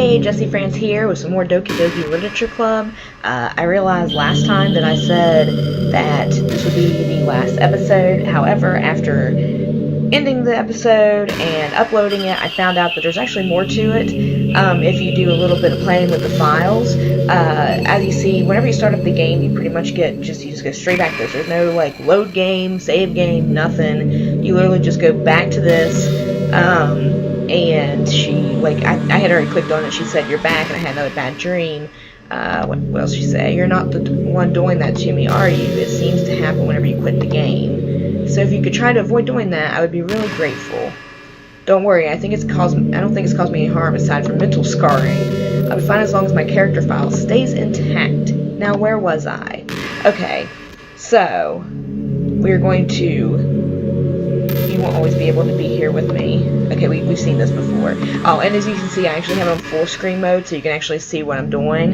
Hey, Jessie France here with some more Doki Doki Literature Club. I realized last time that I said that this would be the last episode. However, after ending the episode and uploading it, I found out that there's actually more to it if you do a little bit of playing with the files. As you see, whenever you start up the game, you pretty much you just go straight back to this. There's no like load game, save game, nothing. You literally just go back to this. And she, like, I had already clicked on it. She said, "You're back," and I had another bad dream. What else she say? "You're not the one doing that to me, are you? It seems to happen whenever you quit the game. So if you could try to avoid doing that, I would be really grateful. Don't worry, I don't think it's caused me any harm aside from mental scarring. I'll be fine as long as my character file stays intact." Now, where was I? Okay, so we're going to. You won't always be able to be here with me. Okay, we've seen this before. Oh, and as you can see, I actually have it on full screen mode, so you can actually see what I'm doing.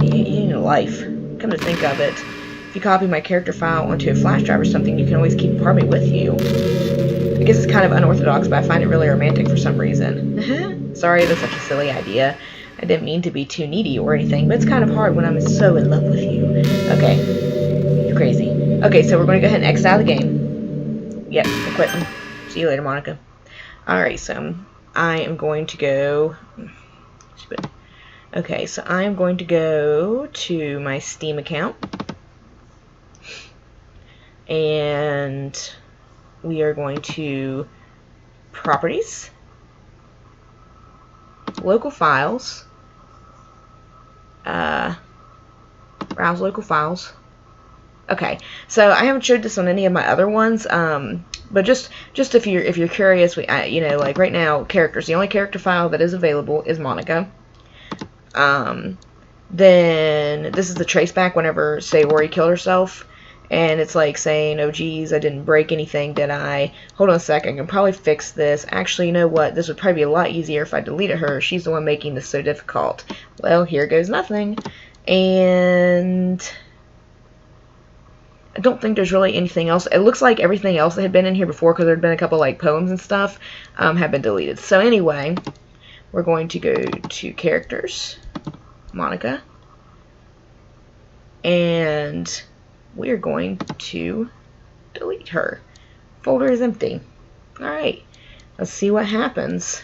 You know, life. Come to think of it, if you copy my character file onto a flash drive or something, you can always keep part of it with you. I guess it's kind of unorthodox, but I find it really romantic for some reason. Sorry, that's such a silly idea. I didn't mean to be too needy or anything, but it's kind of hard when I'm so in love with you. Okay, you're crazy. Okay, so we're going to go ahead and exit out of the game. Yep, I'm quitting. See you later, Monica. Alright, so I am going to go... Okay, so I am going to go to my Steam account. And we are going to Properties, Local Files, browse local files. Okay, so I haven't showed this on any of my other ones, but just if you're curious, you know, like right now, characters. The only character file that is available is Monica. Then this is the traceback whenever, say, Ori killed herself, and it's like saying, "Oh geez, I didn't break anything, did I? Hold on a sec, I can probably fix this. Actually, you know what? This would probably be a lot easier if I deleted her. She's the one making this so difficult." Well, here goes nothing. And I don't think there's really anything else. It looks like everything else that had been in here before, because there had been a couple like poems and stuff, have been deleted. So anyway, we're going to go to Characters, Monica, and we're going to delete her. Folder is empty. Alright, let's see what happens.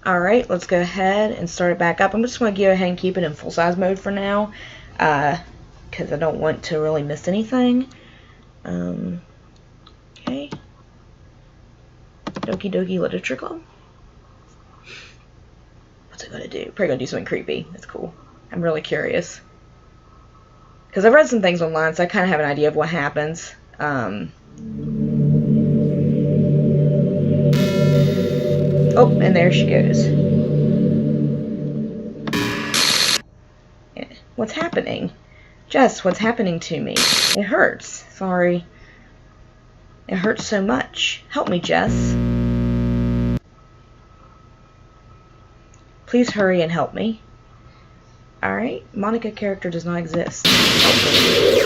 Alright, let's go ahead and start it back up. I'm just going to go ahead and keep it in full-size mode for now, because I don't want to really miss anything. Okay. Doki Doki Literature Club. What's it going to do? Probably going to do something creepy. That's cool. I'm really curious. Because I've read some things online, so I kind of have an idea of what happens. Oh, and there she goes. What's happening? Jess, what's happening to me? It hurts. Sorry. It hurts so much. Help me, Jess. Please hurry and help me. Alright, Monica character does not exist. Help me.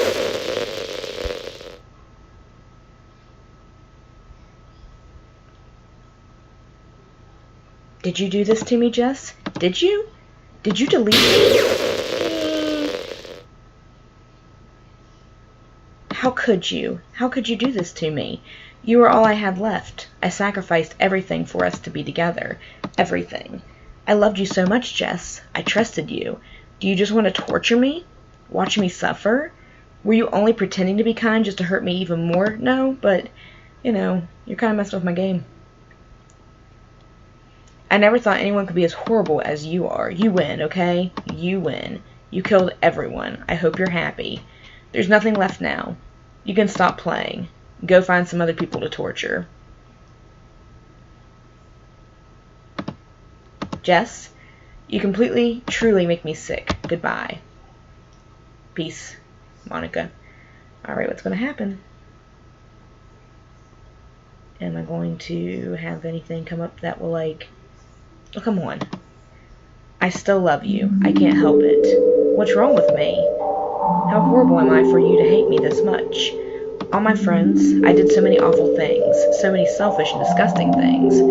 Did you do this to me, Jess? Did you? Did you delete me? How could you? How could you do this to me? You were all I had left. I sacrificed everything for us to be together. Everything. I loved you so much, Jess. I trusted you. Do you just want to torture me? Watch me suffer? Were you only pretending to be kind just to hurt me even more? No, but, you know, you're kind of messing with my game. I never thought anyone could be as horrible as you are. You win, okay? You win. You killed everyone. I hope you're happy. There's nothing left now. You can stop playing. Go find some other people to torture. Jess, you completely, truly make me sick. Goodbye. Peace, Monica. Alright, what's going to happen? Am I going to have anything come up that will, like, Oh, come on. I still love you. I can't help it. What's wrong with me? How horrible am I for you to hate me this much? All my friends, I did so many awful things, so many selfish and disgusting things.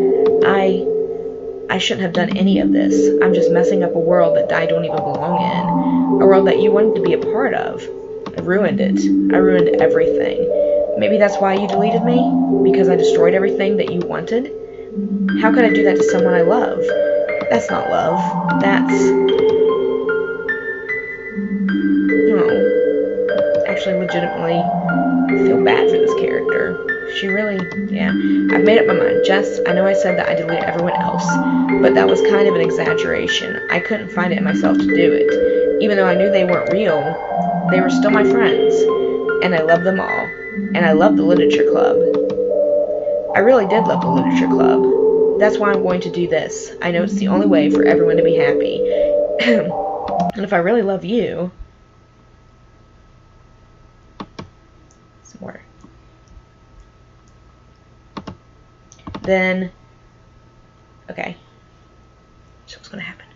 I shouldn't have done any of this. I'm just messing up a world that I don't even belong in. A world that you wanted to be a part of. I ruined it. I ruined everything. Maybe that's why you deleted me? Because I destroyed everything that you wanted? How could I do that to someone I love? That's not love. That's... Oh. Actually, legitimately feel bad for this character. She really... Yeah. I've made up my mind. Jess, I know I said that I deleted everyone else, but that was kind of an exaggeration. I couldn't find it in myself to do it. Even though I knew they weren't real, they were still my friends. And I loved them all. And I loved the literature club. I really did love the literature club. That's why I'm going to do this. I know it's the only way for everyone to be happy. And if I really love you... Some water. Then... Okay. So what's going to happen?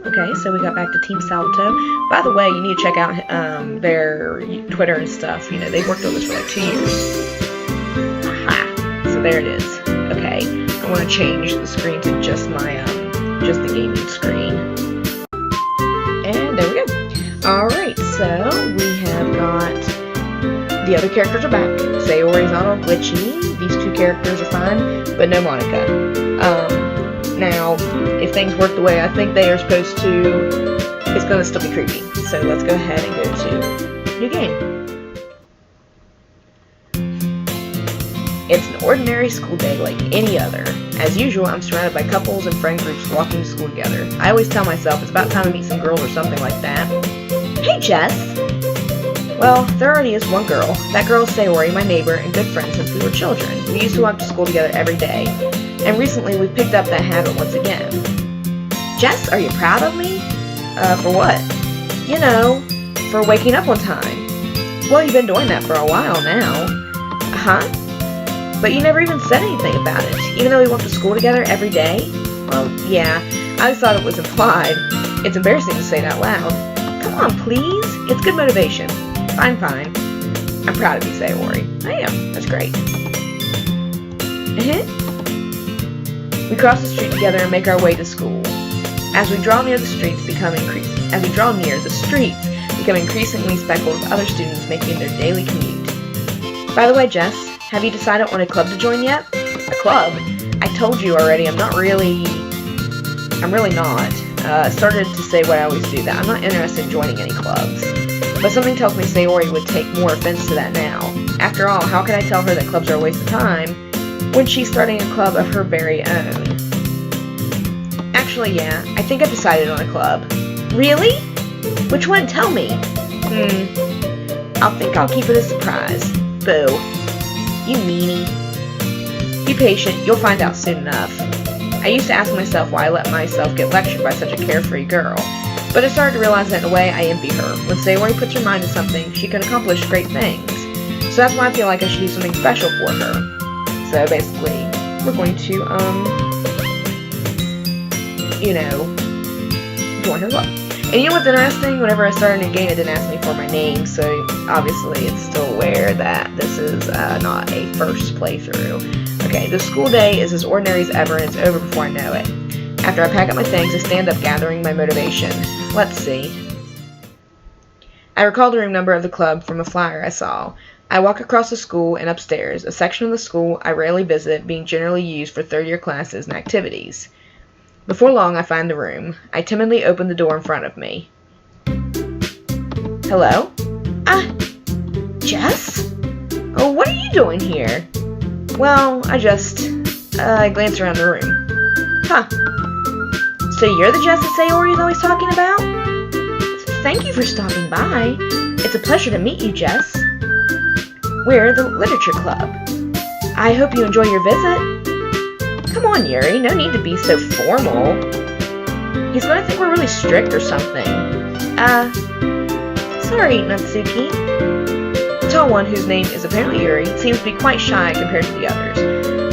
Okay, so we got back to Team Salto. By the way, you need to check out their Twitter and stuff. You know, they've worked on this for like 2 years. Aha! So there it is. Okay, I want to change the screen to just my, just the gaming screen. And there we go. Alright, so we have got... The other characters are back. Sayori's not all glitchy. These two characters are fine, but no Monica. Now, if things work the way I think they are supposed to, it's going to still be creepy. So let's go ahead and go to new game. It's an ordinary school day like any other. As usual, I'm surrounded by couples and friend groups walking to school together. I always tell myself it's about time to meet some girls or something like that. Hey, Jess! Well, there already is one girl. That girl is Sayori, my neighbor and good friend since we were children. We used to walk to school together every day. And recently, we've picked up that habit once again. Jess, are you proud of me? For what? You know, for waking up on time. Well, you've been doing that for a while now. Uh-huh. But you never even said anything about it, even though we went to school together every day? Well, yeah, I just thought it was implied. It's embarrassing to say it out loud. Come on, please. It's good motivation. Fine. I'm proud of you, Sayori. I am. That's great. We cross the street together and make our way to school. As we draw near, the streets become increasingly speckled with other students making their daily commute. By the way, Jess, have you decided on a club to join yet? A club? I told you already, I'm really not. Started to say what I always do, that I'm not interested in joining any clubs. But something tells me Sayori would take more offense to that now. After all, how can I tell her that clubs are a waste of time when she's starting a club of her very own? Actually, yeah, I think I've decided on a club. Really? Which one? Tell me. I'll keep it a surprise. Boo. You meanie. Be patient, you'll find out soon enough. I used to ask myself why I let myself get lectured by such a carefree girl, but I started to realize that in a way I envy her. When Sayori puts her mind to something, she can accomplish great things. So that's why I feel like I should do something special for her. So basically, we're going to, you know, join her club. And you know what's interesting? Whenever I started a new game, it didn't ask me for my name, so obviously it's still aware that this is not a first playthrough. Okay, the school day is as ordinary as ever, and it's over before I know it. After I pack up my things, I stand up gathering my motivation. Let's see. I recall the room number of the club from a flyer I saw. I walk across the school and upstairs, a section of the school I rarely visit, being generally used for third-year classes and activities. Before long, I find the room. I timidly open the door in front of me. Hello? Jess? Oh, what are you doing here? Well, I glance around the room. Huh. So you're the Jess that Sayori's always talking about? Thank you for stopping by. It's a pleasure to meet you, Jess. We're the Literature Club. I hope you enjoy your visit. Come on, Yuri, no need to be so formal. He's gonna think we're really strict or something. Sorry, Natsuki. tall one, whose name is apparently Yuri, seems to be quite shy compared to the others.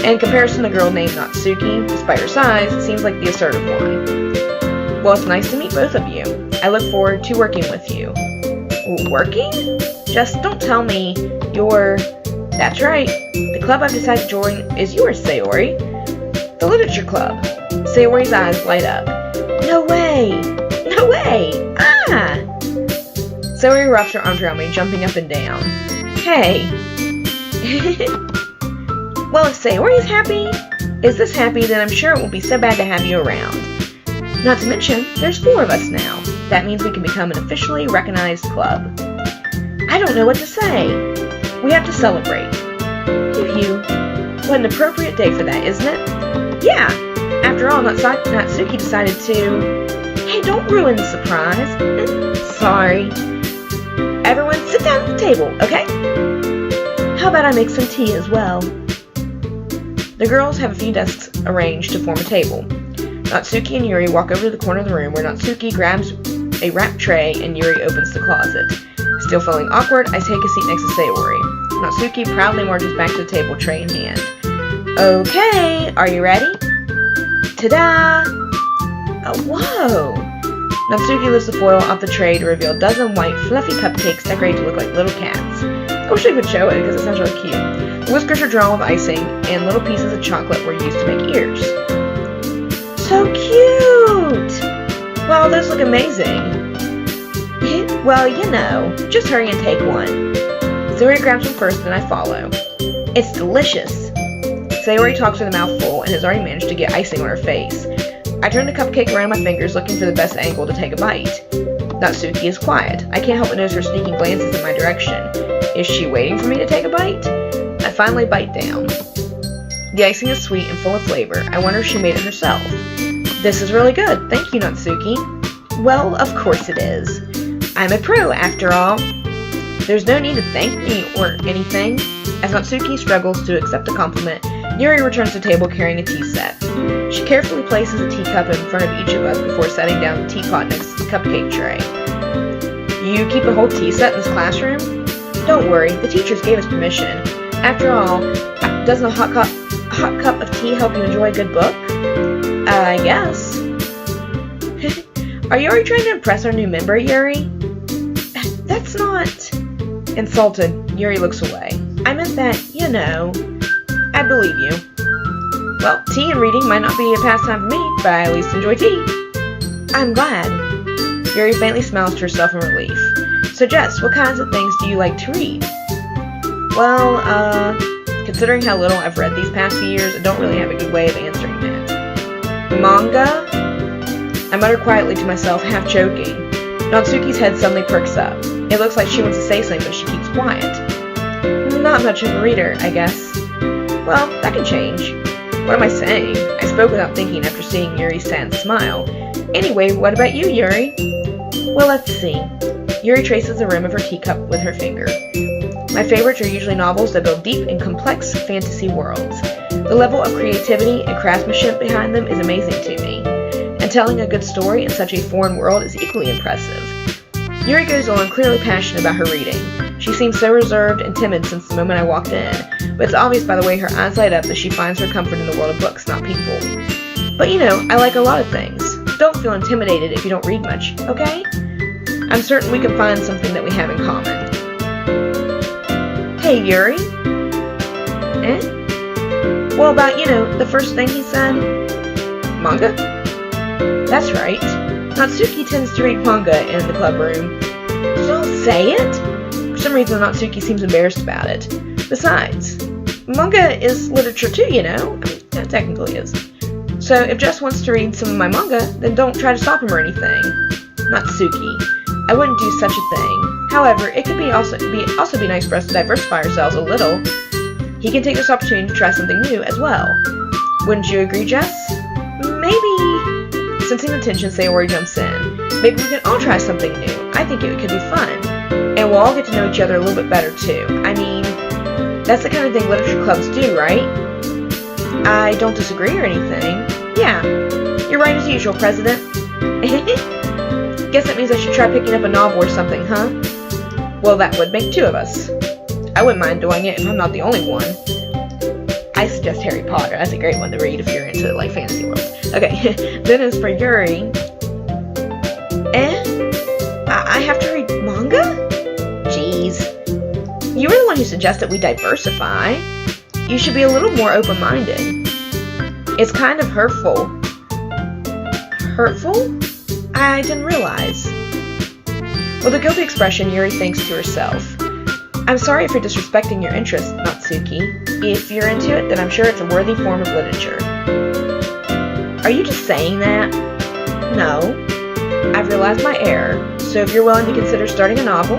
In comparison, the girl named Natsuki, despite her size, seems like the assertive one. Well, it's nice to meet both of you. I look forward to working with you. Working? Just don't tell me you're... That's right. The club I've decided to join is yours, Sayori. The literature club. Sayori's eyes light up. No way! No way! Ah! Sayori wraps her arms around me, jumping up and down. Hey. Well, if Sayori's happy, is this happy, then I'm sure it won't be so bad to have you around. Not to mention, there's 4 of us now. That means we can become an officially recognized club. I don't know what to say. We have to celebrate. Phew. What an appropriate day for that, isn't it? Yeah. After all, Natsuki decided to... Hey, don't ruin the surprise. Sorry. Everyone, sit down at the table, okay? How about I make some tea as well? The girls have a few desks arranged to form a table. Natsuki and Yuri walk over to the corner of the room where Natsuki grabs a wrapped tray and Yuri opens the closet. Still feeling awkward, I take a seat next to Sayori. Natsuki proudly marches back to the table, tray in hand. Okay, are you ready? Ta-da! Oh, whoa! Natsuki lifts the foil off the tray to reveal a dozen white, fluffy cupcakes decorated to look like little cats. I wish I could show it because it sounds really cute. The whiskers are drawn with icing, and little pieces of chocolate were used to make ears. So cute! Wow, those look amazing. Well, you know, just hurry and take one. Sayori grabs one first, then I follow. It's delicious. Sayori talks with a mouthful and has already managed to get icing on her face. I turn the cupcake around my fingers, looking for the best angle to take a bite. Natsuki is quiet. I can't help but notice her sneaking glances in my direction. Is she waiting for me to take a bite? I finally bite down. The icing is sweet and full of flavor. I wonder if she made it herself. This is really good. Thank you, Natsuki. Well, of course it is. I'm a pro, after all. There's no need to thank me or anything. As Natsuki struggles to accept the compliment, Yuri returns to the table carrying a tea set. She carefully places a teacup in front of each of us before setting down the teapot next to the cupcake tray. You keep a whole tea set in this classroom? Don't worry, the teachers gave us permission. After all, doesn't a hot cup of tea help you enjoy a good book? I guess. Are you already trying to impress our new member, Yuri? That's not... Insulted, Yuri looks away. I meant that, you know. I believe you. Well, tea and reading might not be a pastime for me, but I at least enjoy tea. I'm glad. Yuri faintly smiles to herself in relief. So Jess, what kinds of things do you like to read? Well, considering how little I've read these past few years, I don't really have a good way of answering that. Manga? I mutter quietly to myself, half joking. Natsuki's head suddenly perks up. It looks like she wants to say something, but she keeps quiet. Not much of a reader, I guess. Well, that can change. What am I saying? I spoke without thinking after seeing Yuri's sad smile. Anyway, what about you, Yuri? Well, let's see. Yuri traces the rim of her teacup with her finger. My favorites are usually novels that build deep and complex fantasy worlds. The level of creativity and craftsmanship behind them is amazing to me. And telling a good story in such a foreign world is equally impressive. Yuri goes on, clearly passionate about her reading. She seems so reserved and timid since the moment I walked in, but it's obvious by the way her eyes light up that she finds her comfort in the world of books, not people. But you know, I like a lot of things. Don't feel intimidated if you don't read much, okay? I'm certain we can find something that we have in common. Hey, Yuri? Well, about, you know, the first thing he said? Manga? That's right. Natsuki tends to read manga in the club room. Don't say it! For some reason, Natsuki seems embarrassed about it. Besides, manga is literature too, you know? I mean, it technically is. So if Jess wants to read some of my manga, then don't try to stop him or anything. Natsuki, I wouldn't do such a thing. However, it could also be nice for us to diversify ourselves a little. He can take this opportunity to try something new as well. Wouldn't you agree, Jess? Maybe. Sensing the tension, Sayori jumps in. Maybe we can all try something new. I think it could be fun. And we'll all get to know each other a little bit better too. I mean, that's the kind of thing literature clubs do, right? I don't disagree or anything. Yeah, you're right as usual, President. Guess that means I should try picking up a novel or something, huh? Well, that would make 2 of us. I wouldn't mind doing it if I'm not the only one. I suggest Harry Potter. That's a great one to read if you're into, like, fantasy world. Okay, then as for Yuri, I have to read manga? Jeez. You were the one who suggested we diversify. You should be a little more open-minded. It's kind of hurtful. Hurtful? I didn't realize. With a guilty expression, Yuri thinks to herself, I'm sorry for disrespecting your interest, Natsuki. If you're into it, then I'm sure it's a worthy form of literature. Are you just saying that? No. I've realized my error, so if you're willing to consider starting a novel,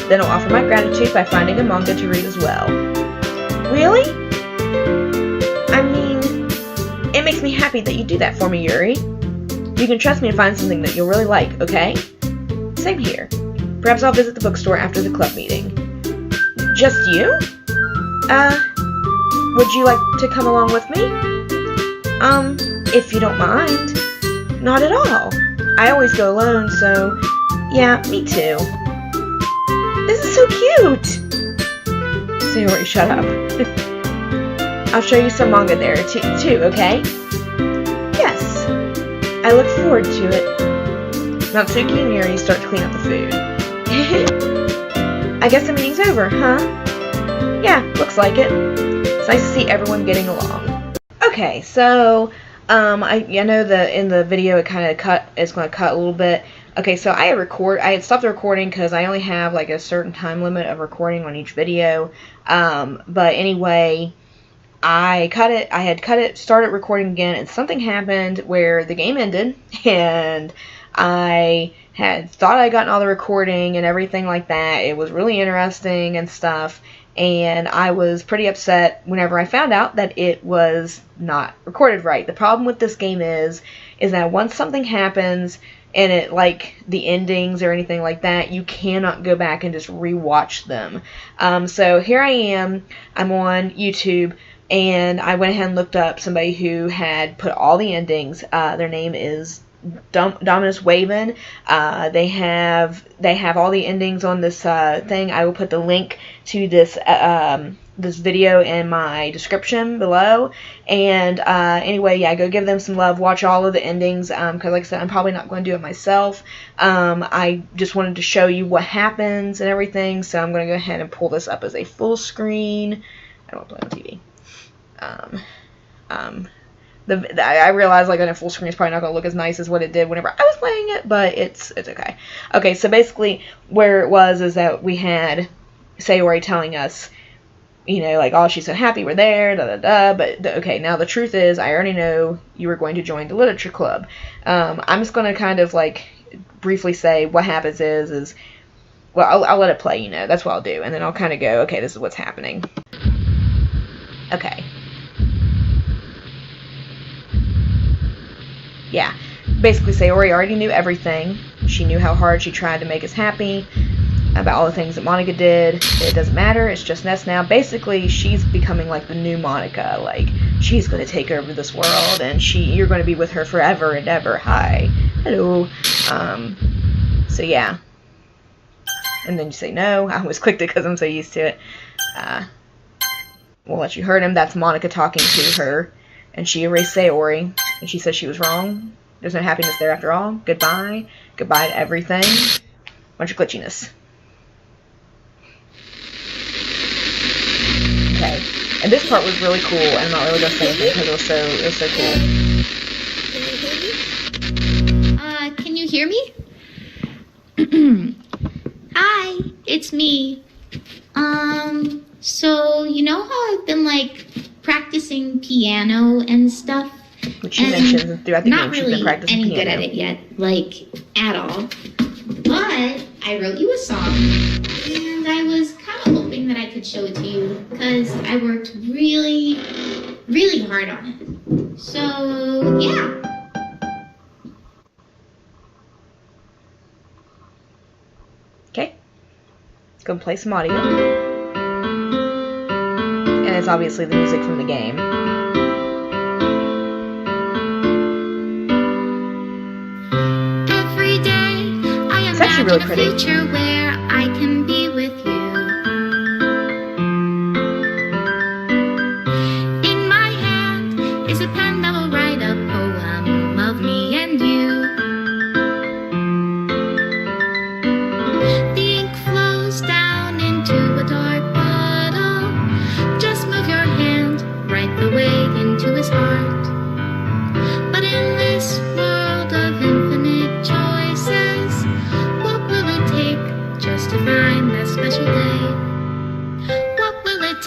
then I'll offer my gratitude by finding a manga to read as well. Really? I mean, it makes me happy that you do that for me, Yuri. You can trust me to find something that you'll really like, okay? Same here. Perhaps I'll visit the bookstore after the club meeting. Just you? Would you like to come along with me? If you don't mind. Not at all. I always go alone, so... Yeah, me too. This is so cute! Sayori, shut up. I'll show you some manga there, too, okay? Yes. I look forward to it. Natsuki and Yuri start to clean up the food. I guess the meeting's over, huh? Yeah, looks like it. It's nice to see everyone getting along. Okay, so, I know that in the video it's going to cut a little bit. Okay, so I had stopped the recording because I only have like a certain time limit of recording on each video. But anyway, I had cut it, started recording again, and something happened where the game ended, and I had thought I'd gotten all the recording and everything like that. It was really interesting and stuff, and I was pretty upset whenever I found out that it was not recorded right. The problem with this game is that once something happens and it, like, the endings or anything like that, you cannot go back and just rewatch them. So here I am, I'm on YouTube, and I went ahead and looked up somebody who had put all the endings. Their name is Dominus Waven. They have all the endings on this thing. I will put the link to this this video in my description below. And anyway, yeah, go give them some love. Watch all of the endings, because like I said, I'm probably not going to do it myself. I just wanted to show you what happens and everything, so I'm going to go ahead and pull this up as a full screen. I don't play on TV. I realize, like, on a full screen it's probably not going to look as nice as what it did whenever I was playing it, but it's okay. Okay, so basically where it was is that we had Sayori telling us, you know, like, oh, she's so happy we're there, da-da-da, but, okay, now the truth is, I already know you were going to join the literature club. I'm just going to kind of, like, briefly say what happens is well, I'll let it play, you know, that's what I'll do, and then I'll kind of go, okay, this is what's happening. Okay. Yeah, basically Sayori already knew everything. She knew how hard she tried to make us happy, about all the things that Monica did. It doesn't matter, it's just Ness now. Basically, she's becoming like the new Monica. Like, she's going to take over this world, and you're going to be with her forever and ever. Hi. Hello. So yeah. And then you say no. I always clicked it because I'm so used to it. We'll let you heard him. That's Monica talking to her. And she erased Sayori. And she said she was wrong. There's no happiness there after all. Goodbye. Goodbye to everything. Bunch of glitchiness. Okay. And this part was really cool. And I'm not really going to say anything because it was so cool. Can you hear me? Hi, it's me. So, you know how I've been, like, practicing piano and stuff? Which she mentioned throughout the game, she's been practicing piano. Not really any good at it yet, like, at all. But I wrote you a song, and I was kind of hoping that I could show it to you, because I worked really, really hard on it. So, yeah. Okay. Let's go play some audio. And it's obviously the music from the game. Every day I it's actually really pretty. Future where I can be with you.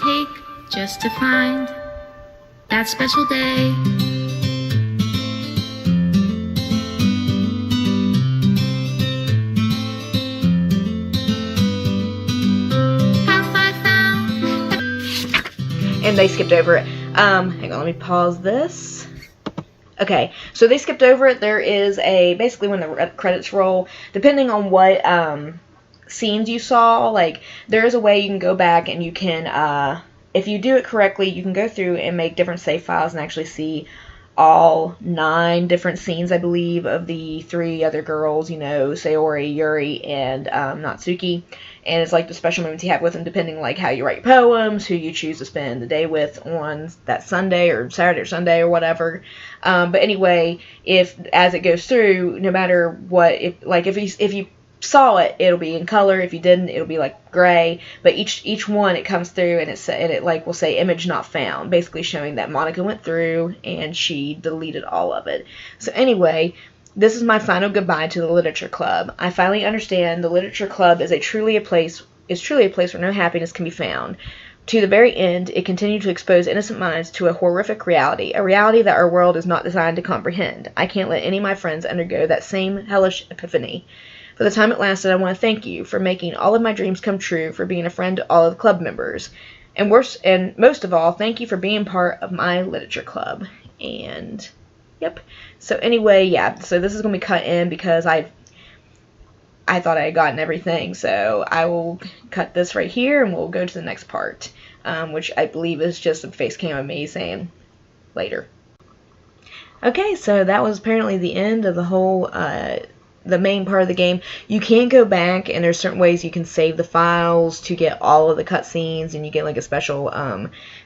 take just to find that special day. And they skipped over it. Hang on, let me pause this. Okay, so they skipped over it. There is basically when the credits roll, depending on what scenes you saw, like, there is a way you can go back and you can, if you do it correctly, you can go through and make different save files and actually see all 9 different scenes, I believe, of the 3 other girls, you know, Sayori, Yuri, and Natsuki. And it's like the special moments you have with them, depending like how you write poems, who you choose to spend the day with on that Sunday or Saturday or Sunday or whatever. But anyway, as it goes through, no matter what, if you saw it, it'll be in color. If you didn't, it'll be like gray. But each one, it comes through and it like will say image not found, basically showing that Monica went through and she deleted all of it. So anyway, this is my final goodbye to the literature club. I finally understand the literature club is truly a place where no happiness can be found. To the very end, it continued to expose innocent minds to a horrific reality, a reality that our world is not designed to comprehend. I can't let any of my friends undergo that same hellish epiphany. For the time it lasted, I want to thank you for making all of my dreams come true, for being a friend to all of the club members. And most of all, thank you for being part of my literature club. And yep. So anyway, yeah, so this is going to be cut in because I thought I had gotten everything. So I will cut this right here and we'll go to the next part, which I believe is just a face cam of me saying later. Okay, so that was apparently the end of the whole the main part of the game. You can go back and there's certain ways you can save the files to get all of the cutscenes, and you get like a special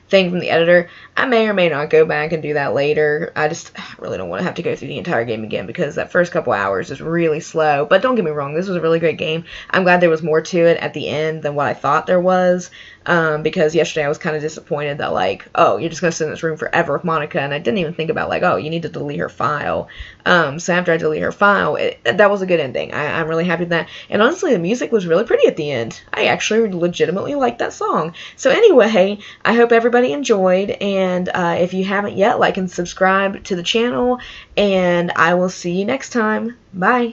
thing from the editor. I may or may not go back and do that later. I really don't want to have to go through the entire game again because that first couple hours is really slow. But don't get me wrong, this was a really great game. I'm glad there was more to it at the end than what I thought there was. Because yesterday I was kind of disappointed that, like, oh, you're just going to sit in this room forever with Monica, and I didn't even think about, like, oh, you need to delete her file. So after I delete her file, that was a good ending. I'm really happy with that. And honestly, the music was really pretty at the end. I actually legitimately liked that song. So anyway, I hope everybody enjoyed, and if you haven't yet, like and subscribe to the channel, and I will see you next time. Bye!